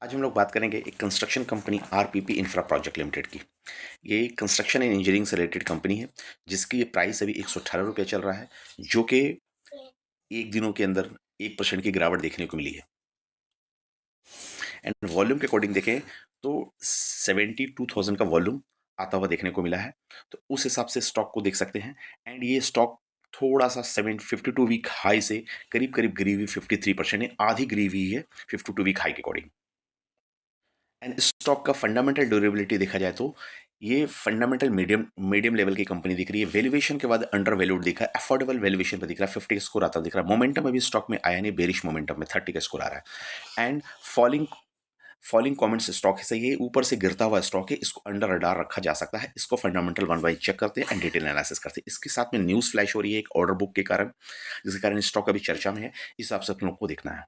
आज हम लोग बात करेंगे एक construction company RPP infra project limited की। ये कंस्ट्रक्शन एंड इंजीनियरिंग से रिलेटेड कंपनी है जिसकी प्राइस अभी 118 रुपये चल रहा है, जो कि एक दिनों के अंदर 1% की गिरावट देखने को मिली है। एंड वॉल्यूम के अकॉर्डिंग देखें तो 72,000 का वॉल्यूम आता हुआ देखने को मिला है। तो उस हिसाब से स्टॉक को देख सकते हैं। एंड ये स्टॉक थोड़ा सा 752 वीक हाई से करीब करीब गिरी हुई 53% है, आधी गिरी हुई है 52 वीक हाई के अकॉर्डिंग। एंड स्टॉक का फंडामेंटल ड्यूरेबिलिटी देखा जाए तो ये फंडामेंटल मीडियम मीडियम लेवल की कंपनी दिख रही है। वैल्यूएशन के बाद अंडर वैल्यूड दिखा है, अफोर्डेबल वैल्यूएशन पे दिख रहा है, 50 का स्कोर आता दिख रहा है। मोमेंटम अभी स्टॉक में आया नहीं, बेरिश मोमेंटम में 30 का स्कोर आ रहा है। And falling falling comments stock है, सही है, ऊपर से गिरता हुआ स्टॉक है, इसको अंडर रडार रखा जा सकता है। इसको फंडामेंटल वन बाई चेक करते हैं एंड डिटेल एनालिसिस करते हैं। इसके साथ में न्यूज़ फ्लैश हो रही है एक ऑर्डर बुक के कारण, जिसके कारण स्टॉक अभी चर्चा में है। इस हिसाब से अपन लोग को देखना है।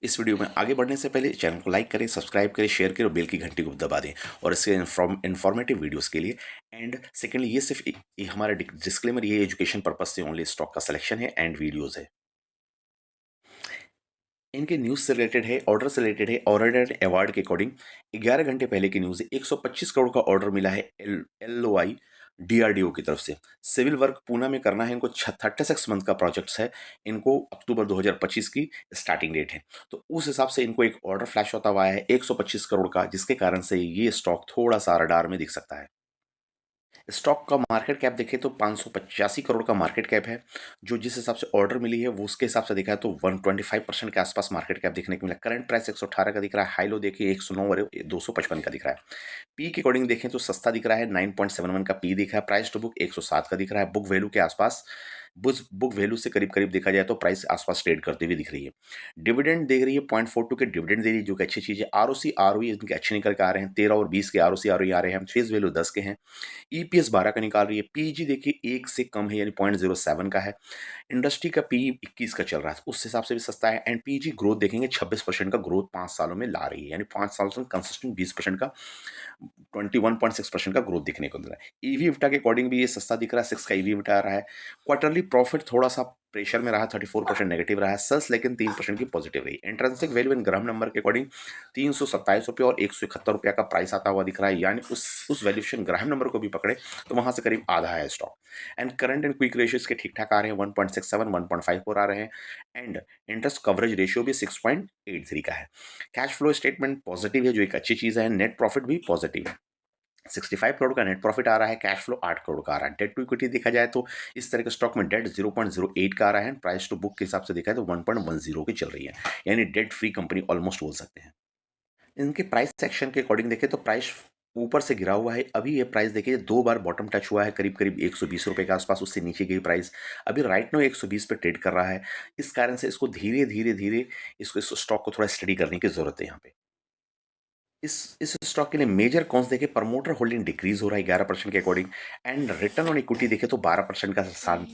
इस वीडियो में आगे बढ़ने से पहले चैनल को लाइक करें, सब्सक्राइब करें, शेयर करें और बेल की घंटी को दबा दें और इसके इन्फॉर्मेटिव वीडियोस के लिए। एंड सेकेंडली, ये सिर्फ हमारा डिस्क्लेमर, ये एजुकेशन पर्पज से ओनली स्टॉक का सिलेक्शन है एंड वीडियोस है। इनके न्यूज़ से रिलेटेड है, ऑर्डर से रिलेटेड है। ऑर्डर अवार्ड के अकॉर्डिंग 11 घंटे पहले की न्यूज़ है, 125 करोड़ का ऑर्डर मिला है LOI DRDO की तरफ से। सिविल वर्क पूना में करना है इनको, 36 मंथ का प्रोजेक्ट्स है। इनको अक्टूबर 2025 की स्टार्टिंग डेट है। तो उस हिसाब से इनको एक ऑर्डर फ्लैश होता हुआ है 125 करोड़ का, जिसके कारण से ये स्टॉक थोड़ा सा रडार में दिख सकता है। स्टॉक का मार्केट कैप देखें तो 585 करोड़ का मार्केट कैप है। जो जिस हिसाब से ऑर्डर मिली है वो उसके हिसाब से देखा है तो 125% के आसपास मार्केट कैप देखने को मिला। करंट प्राइस 118 का दिख रहा है, हाई लो देखिए 109 और 255 का दिख रहा है। पी के अकॉर्डिंग देखें तो सस्ता दिख रहा है, 9.71 का पी दिख रहा है। प्राइस टू बुक 107 का दिख रहा है। बुक वैल्यू के आसपास, बुक वैल्यू से करीब करीब देखा जाए तो प्राइस आसपास ट्रेड करते हुए दिख रही है। डिविडेंड दे रही है 0.42 के डिविडेंड दे रही है, जो कि अच्छी चीज़ है। ROC ROE इनके अच्छे निकल के आ रहे हैं, 13 और 20 के ROC ROE आ रहे हैं। फेस वैल्यू 10 के हैं। EPS 12 का निकाल रही है। पीजी देखिए 1 से कम है, यानी 0.07 का है। इंडस्ट्री का पी 21 का चल रहा है, उस हिसाब से भी सस्ता है। एंड पीजी ग्रोथ देखेंगे 26% का ग्रोथ 5 सालों में ला रही है, यानी 5 सालों से कंसिस्टेंट 20% का 21.6% का ग्रोथ दिखने को मिल रहा है। ईवी इविटा के अकॉर्डिंग भी ये सस्ता दिख रहा है, 6 का ईवी इविटा आ रहा है। क्वार्टरली प्रॉफिट थोड़ा सा प्रेशर में रहा, 34% नेगेटिव रहा है। सेल्स लेकिन 3% की पॉजिटिव रही। Intrinsic value in gram number के अकॉर्डिंग 327 रुपये और 171 रुपये का प्राइस आता हुआ दिख रहा है, यानी उस वैल्यूएशन ग्राम नंबर को भी पकड़े तो वहां से करीब आधा है stock. And current and quick ratios के ठीक ठाक आ रहे हैं, 1.67 1.54 आ रहे हैं। एंड इंटरेस्ट कवरेज रेशियो भी 6.83 का है। कैश फ्लो स्टेटमेंट पॉजिटिव है, जो एक अच्छी चीज़ है। नेट प्रॉफिट भी पॉजिटिव है, 65 करोड़ का नेट प्रॉफिट आ रहा है। कैश फ्लो 8 करोड़ का आ रहा है। डेट टू इक्विटी देखा जाए तो इस तरह के स्टॉक में डेट 0.08 का आ रहा है। प्राइस टू बुक के हिसाब से देखा जाए तो 1.10 की चल रही है, यानी डेट फ्री कंपनी ऑलमोस्ट बोल सकते हैं। इनके प्राइस सेक्शन के अकॉर्डिंग देखें तो प्राइस ऊपर से गिरा हुआ है। अभी ये प्राइस देखिए 2 बार बॉटम टच हुआ है, करीब करीब 120 रुपये के आसपास, उससे नीचे गई प्राइस। अभी राइट नो 120 पे ट्रेड कर रहा है। इस कारण से इसको धीरे धीरे धीरे इसको इस स्टॉक को थोड़ा स्टडी करने की जरूरत है यहाँ पे। इस स्टॉक के लिए मेजर कॉन्स देखे, प्रमोटर होल्डिंग डिक्रीज हो रहा है 11% के according. And return on equity देखे तो 12% का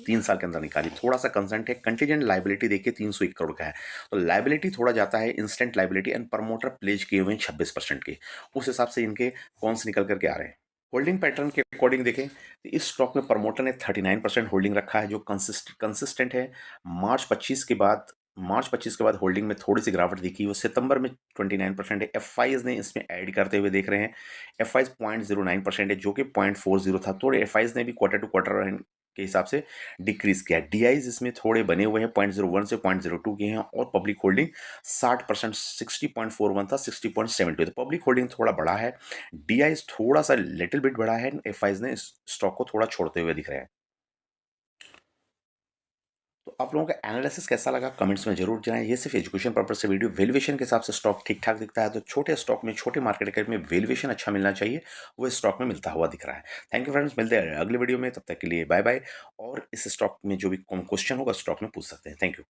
3 साल के अंदर निकाली, थोड़ा सा कंसर्न है। कंटीजेंट लाइबिलिटी देखिए 301 करोड़ का है, तो लाइबिलिटी थोड़ा जाता है instant liability. And promoter pledge किए हुए हैं 26% के, उस हिसाब से इनके कॉन्स निकल करके आ रहे हैं। होल्डिंग पैटर्न के अकॉर्डिंग देखें तो इस स्टॉक में प्रमोटर ने 39% होल्डिंग रखा है, जो कंसिस्टेंट है। मार्च 25 के बाद मार्च 25 के बाद होल्डिंग में थोड़ी सी गिरावट दिखी, वो सितंबर में 29% है। FIs ने इसमें ऐड करते हुए देख रहे हैं। FIs 0.09% है, जो कि 0.40 था। थोड़े FIs ने भी क्वार्टर टू क्वार्टर के हिसाब से डिक्रीज किया। DIs इसमें थोड़े बने हुए हैं, 0.01 से 0.02 के हैं। और पब्लिक होल्डिंग 60%, 60.41 था, 60.72 तो पब्लिक होल्डिंग थोड़ा बढ़ा है। DIs थोड़ा सा लिटिल बिट बढ़ा है। FIs ने इस स्टॉक को थोड़ा छोड़ते हुए दिख रहे हैं। तो आप लोगों का एनालिसिस कैसा लगा कमेंट्स में जरूर जनाएं। ये सिर्फ एजुकेशन पर्पज से वीडियो, वैल्यूएशन के हिसाब से स्टॉक ठीक ठाक दिखता है, तो छोटे स्टॉक में, छोटे मार्केट कैप में वैल्यूएशन अच्छा मिलना चाहिए, वो इस स्टॉक में मिलता हुआ दिख रहा है। थैंक यू फ्रेंड्स, मिलते हैं अगले वीडियो में, तब तक के लिए बाय बाय। और इस स्टॉक में जो भी क्वेश्चन होगा स्टॉक में पूछ सकते हैं। Thank you.